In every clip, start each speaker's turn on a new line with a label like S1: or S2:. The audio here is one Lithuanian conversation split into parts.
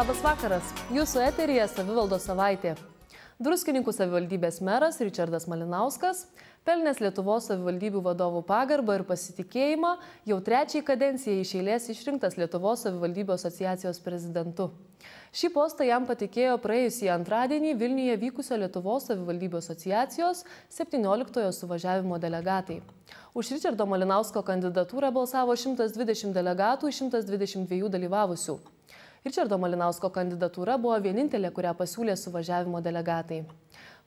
S1: Labas vakaras. Jūsų eteryje savivaldos savaitė. Druskininkų savivaldybės meras Ričardas Malinauskas, pelnęs Lietuvos savivaldybių vadovų pagarbą ir pasitikėjimą, jau trečiai kadencijai iš eilės išrinktas Lietuvos savivaldybių asociacijos prezidentu. Šį postą jam patikėjo praėjusį antradienį Vilniuje vykusio Lietuvos savivaldybių asociacijos 17-ojo suvažiavimo delegatai. Už Ričardo Malinausko kandidatūrą balsavo 120 delegatų iš 122 dalyvavusių. Ričardo Malinausko kandidatūra buvo vienintelė, kurią pasiūlė suvažiavimo delegatai.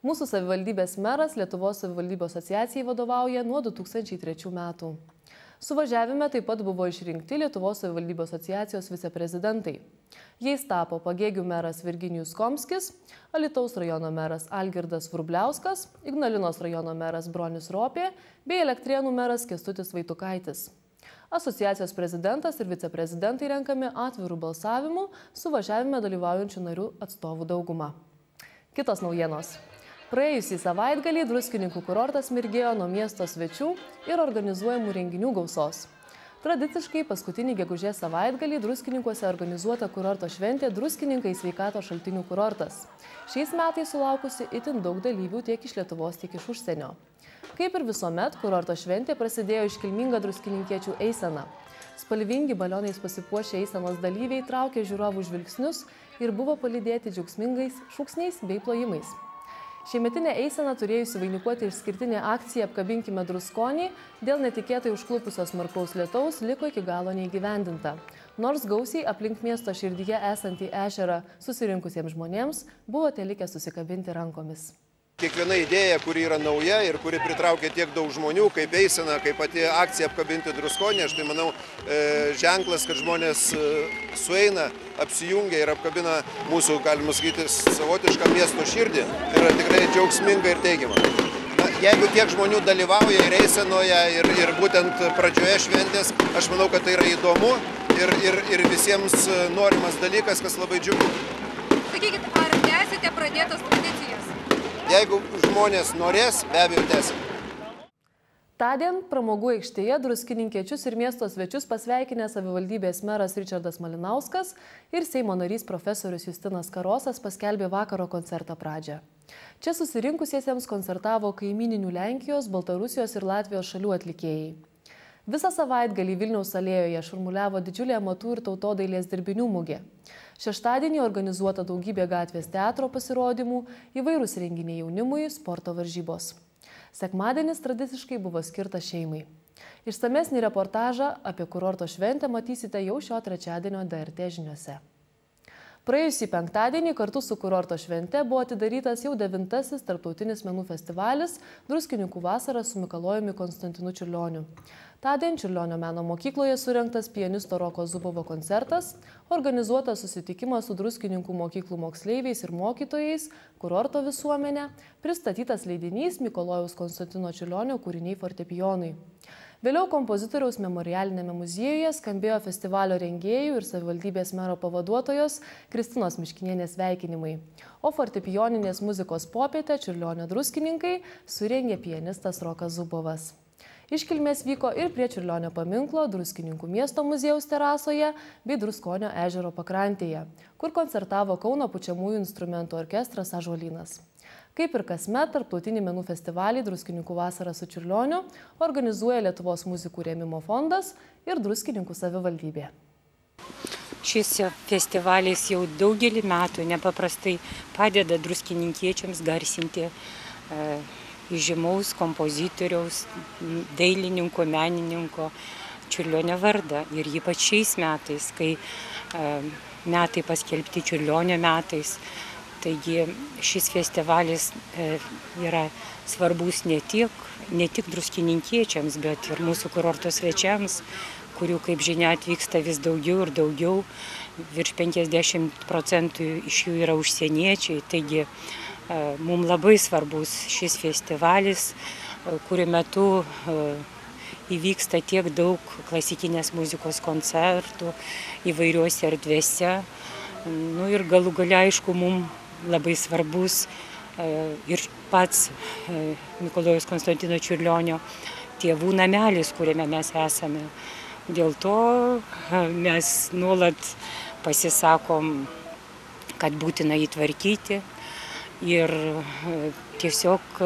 S1: Mūsų savivaldybės meras Lietuvos savivaldybių asociacijai vadovauja nuo 2003 metų. Suvažiavime taip pat buvo išrinkti Lietuvos savivaldybių asociacijos viceprezidentai. Jais tapo Pagėgių meras Virginijus Komskis, Alytaus rajono meras Algirdas Vrubliauskas, Ignalinos rajono meras Bronius Ropė bei Elektrėnų meras Kęstutis Vaitukaitis. Asociacijos prezidentas ir viceprezidentai renkami atvirų balsavimų, suvažiavime dalyvaujančių narių atstovų dauguma. Kitos naujienos. Praėjusį savaitgalį Druskininkų kurortas mirgėjo nuo miesto svečių ir organizuojamų renginių gausos. Tradiciškai paskutinį gegužės savaitgalį Druskininkuose organizuota kurorto šventė Druskininkai sveikatos šaltinių kurortas. Šiais metais sulaukusi itin daug dalyvių tiek iš Lietuvos, tiek iš užsienio. Kaip ir visuomet, kurorto šventė prasidėjo iškilminga druskininkiečių eisena. Spalvingi balionais pasipuošę eisenos dalyviai traukė žiūrovų žvilgsnius ir buvo palydėti džiaugsmingais šūksniais bei plojimais. Šiemetinė eisena turėjusi vainikuoti išskirtinė akcija Apkabinkime Druskonį dėl netikėtai užklupusios smarkaus lietaus liko iki galo neįgyvendinta. Nors gausiai aplink miesto širdyje esantį ežerą susirinkusiems žmonėms buvo telikę susikabinti rankomis.
S2: Kiekviena idėja, kuri yra nauja ir kuri pritraukia tiek daug žmonių, kaip eisena, kaip pati akcija Apkabinti Druskonį, aš tai manau ženklas, kad žmonės sueina, apsijungia ir apkabina mūsų, galima sakyti, savotišką miesto širdį. Tai yra tikrai džiaugsminga ir teigiama. Jeigu tiek žmonių dalyvauja ir eisenoje, ir būtent pradžioje šventės, aš manau, kad tai yra įdomu ir visiems norimas dalykas, kas labai džiugu.
S3: Sakykit, ar tęsite pradėtas tradicijas?
S2: Jeigu žmonės norės, be abejo tęsim.
S1: Tądien pramogų aikštėje druskininkiečius ir miesto svečius pasveikinę savivaldybės meras Ričardas Malinauskas ir Seimo narys profesorius Justinas Karosas paskelbė vakaro koncerto pradžią. Čia susirinkusiesiems koncertavo kaimyninių Lenkijos, Baltarusijos ir Latvijos šalių atlikėjai. Visą savaitgalį Vilniaus alėjoje šurmuliavo didžiulė amatų ir tautodailės dirbinių mugė. Šeštadienį organizuota daugybė gatvės teatro pasirodymų, įvairūs renginiai jaunimui, sporto varžybos. Sekmadienis tradiciškai buvo skirtas šeimai. Išsamesnį reportažą apie kurorto šventę matysite jau šio trečiadienio DRT žiniose. Praėjusį penktadienį kartu su kurorto švente buvo atidarytas jau 9-asis tarptautinis menų festivalis Druskininkų vasara su Mikalojumi Konstantinu Čiurlioniu. Tądien Čiurlionio meno mokykloje surengtas pianisto Roko Zubovo koncertas, organizuotas susitikimas su Druskininkų mokyklų moksleiviais ir mokytojais, kurorto visuomenė, pristatytas leidinys Mikalojaus Konstantino Čiurlionio kūriniai fortepijonui. Vėliau kompozitoriaus memorialinėme muziejuje skambėjo festivalio rengėjų ir savivaldybės mero pavaduotojos Kristinos Miškinienės sveikinimai, o fortepijoninės muzikos popietę Čiurlionio druskininkai surengė pianistas Rokas Zubovas. Iškilmės vyko ir prie Čiurlionio paminklo Druskininkų miesto muziejaus terasoje bei Druskonio ežero pakrantėje, kur koncertavo Kauno pučiamųjų instrumentų orkestras Ąžuolynas. Kaip ir kasmet, tarptautinį menų festivalį Druskininkų vasara su Čiurlioniu organizuoja Lietuvos muzikų rėmimo fondas ir Druskininkų savivaldybė.
S4: Šis festivalis jau daugelį metų nepaprastai padeda druskininkiečiams garsinti žymaus kompozitoriaus, dailininko, menininko Čiurlionio vardą. Ir ypač šiais metais, kai metai paskelbti Čiurlionio metais, taigi šis festivalis yra svarbus ne tik druskininkiečiams, bet ir mūsų kurorto svečiams, kurių, kaip žinia, atvyksta vis daugiau ir daugiau. Virš 50% iš jų yra užsieniečiai. Taigi mums labai svarbus šis festivalis, kuriuo metu įvyksta tiek daug klasikinės muzikos koncertų įvairiuose erdvėse. Ir galų gale, aišku, mums labai svarbus ir pats Mikalojaus Konstantino Čiurlionio tėvų namelis, kuriame mes esame. Dėl to mes nuolat pasisakom kad būtina įtvarkyti ir tiesiog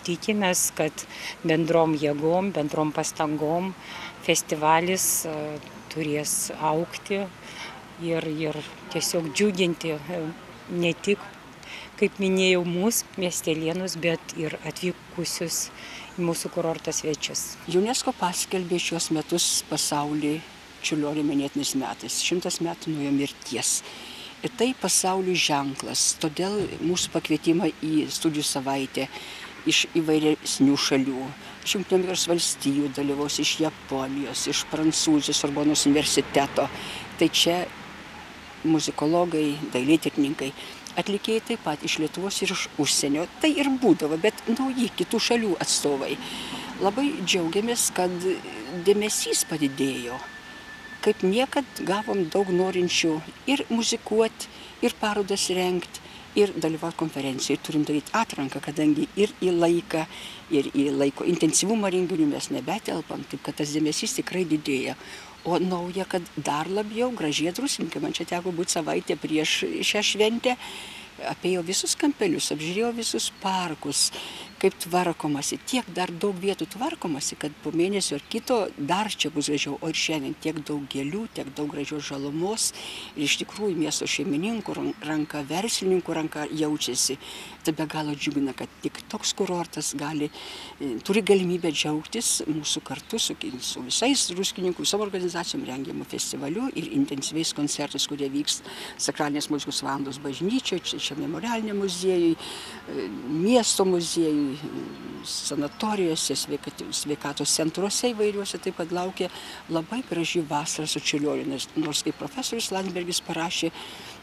S4: tikimės, kad bendrom jėgom, bendrom pastangom festivalis turės augti ir tiesiog džiuginti ne tik, kaip minėjau, mūsų miestelienus, bet ir atvykusius į mūsų kurortą svečius.
S5: UNESCO paskelbė šios metus pasaulį Čiurlionio minėtinais metais, 100 metų nuo jo mirties. Ir tai pasauliui ženklas, todėl mūsų pakvietimą į studijų savaitę iš įvairesnių šalių, iš Jungtinių Amerikos valstijų dalyvaus, iš Japonijos, iš Prancūzijos Sorbonos universiteto. Tai čia muzikologai, dailėtyrininkai, atlikėjai taip pat iš Lietuvos ir iš užsienio. Tai ir būdavo, bet nauji kitų šalių atstovai. Labai džiaugiamės, kad dėmesys padidėjo. Kaip niekad gavom daug norinčių ir muzikuoti, ir parodas rengti, ir dalyvauti konferencijoje. Turim daryti atranką, kadangi ir į laiką, ir į laiko intensyvumą renginių mes nebetelpam, taip kad tas dėmesys tikrai didėja. O nauja, kad dar labiau gražiai druskininkai. Man čia teko būti savaitę prieš šią šventę, apėjo visus kampelius, apžiūrėjau visus parkus, kaip tvarkomasi. Tiek dar daug vietų tvarkomasi, kad po mėnesio ar kito dar čia bus gražiau. O ir šiandien tiek daug gėlių, tiek daug gražios žalumos. Ir iš tikrųjų miesto šeimininkų ranka, verslininkų ranka jaučiasi. Tai be galo džiugina, kad tik toks kurortas turi galimybę džiaugtis mūsų kartu su visais druskininkų, savo organizacijom rengiamų festivalių ir intensyviais koncertais, kurie vyks Sakralinės muzikos valandos bažnyčioje, čia memorialiniam muziejui, miesto muziejui, sanatorijose, sveikatos centruose įvairiuose. Taip pat laukia labai graži vasara su Čiurlioniu, nors kaip profesorius Landsbergis parašė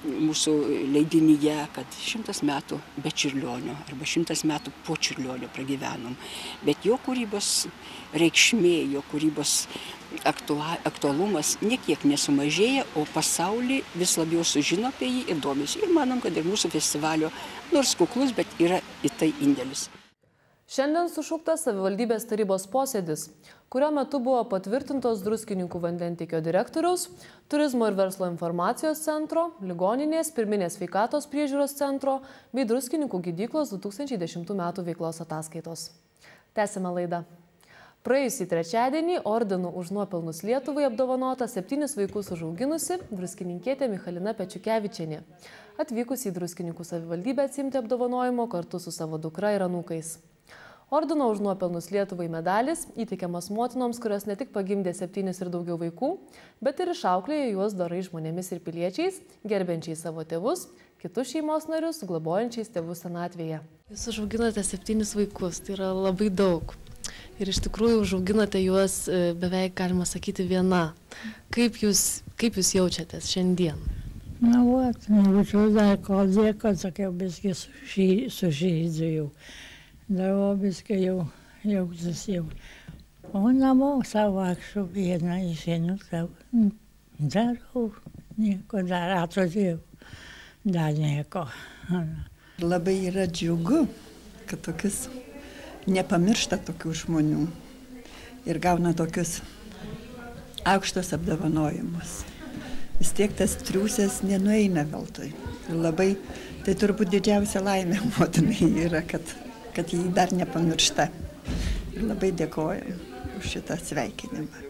S5: mūsų leidinyje, kad 100 metų be Čiurlionio arba 100 metų po Čiurlionio pragyvenom. Bet jo kūrybos reikšmė, jo kūrybos aktualumas niekiek nesumažėja, o pasaulį vis labiau sužino apie jį ir domisi. Ir manom, kad ir mūsų festivalio, nors kuklus, bet yra į tai indėlis.
S1: Šiandien sušauktas savivaldybės tarybos posėdis, kurio metu buvo patvirtintos Druskininkų vandentiekio direktoriaus, Turizmo ir verslo informacijos centro, ligoninės, pirminės sveikatos priežiūros centro bei Druskininkų gydyklos 2010 metų veiklos ataskaitos. Tęsime laidą. Praėjusį trečiadienį ordinu už nuopelnus Lietuvai apdovanota 7 vaikus užauginusi druskininkietė Michalina Pečiukevičienė, atvykusi į Druskininkų savivaldybę atsiimti apdovanojimo kartu su savo dukra ir anūkais. Ordino už nuopelnus Lietuvai medalis įteikiamas motinoms, kurios ne tik pagimdė 7 ir daugiau vaikų, bet ir išauklėjo juos dorai žmonėmis ir piliečiais, gerbiančiais savo tėvus, kitus šeimos narius, globojančiais tėvus senatvėje. Jūs užauginote 7 vaikus, tai yra labai daug. Ir iš tikrųjų užauginote juos beveik, galima sakyti, viena. Kaip jūs jaučiatės šiandien?
S6: Na, nebūčiau dar kol dėko, sakiau, biskį sužeidžiu jau. Darau biskį jau jauktis jau. O namo savo akšų vieną išeinu savo. Darau, nieko dar atrodėjau. Dar nieko.
S7: Labai yra džiugu, kad tokius nepamiršta tokių žmonių ir gauna tokius aukštus apdovanojimus. Vis tiek tas triūsės nenueina veltui. Ir labai, tai turbūt didžiausia laimė motinai yra, kad jį dar nepamiršta. Ir labai dėkoju už šitą sveikinimą.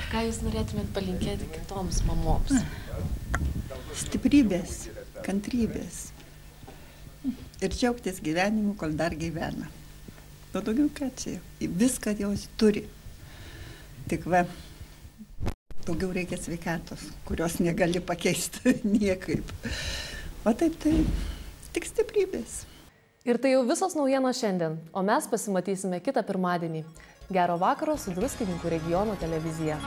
S1: Ką jūs norėtumėt palinkėti kitoms mamoms?
S7: Stiprybės, kantrybės. Ir džiaugtis gyvenimu, kol dar gyvena. O daugiau ką čia? Viską jos turi. Tik va, daugiau reikia sveikatos, kurios negali pakeisti niekaip. O taip tai tik stiprybės.
S1: Ir tai jau visos naujienos šiandien, o mes pasimatysime kitą pirmadienį. Gero vakaro su Druskininkų regiono televizija.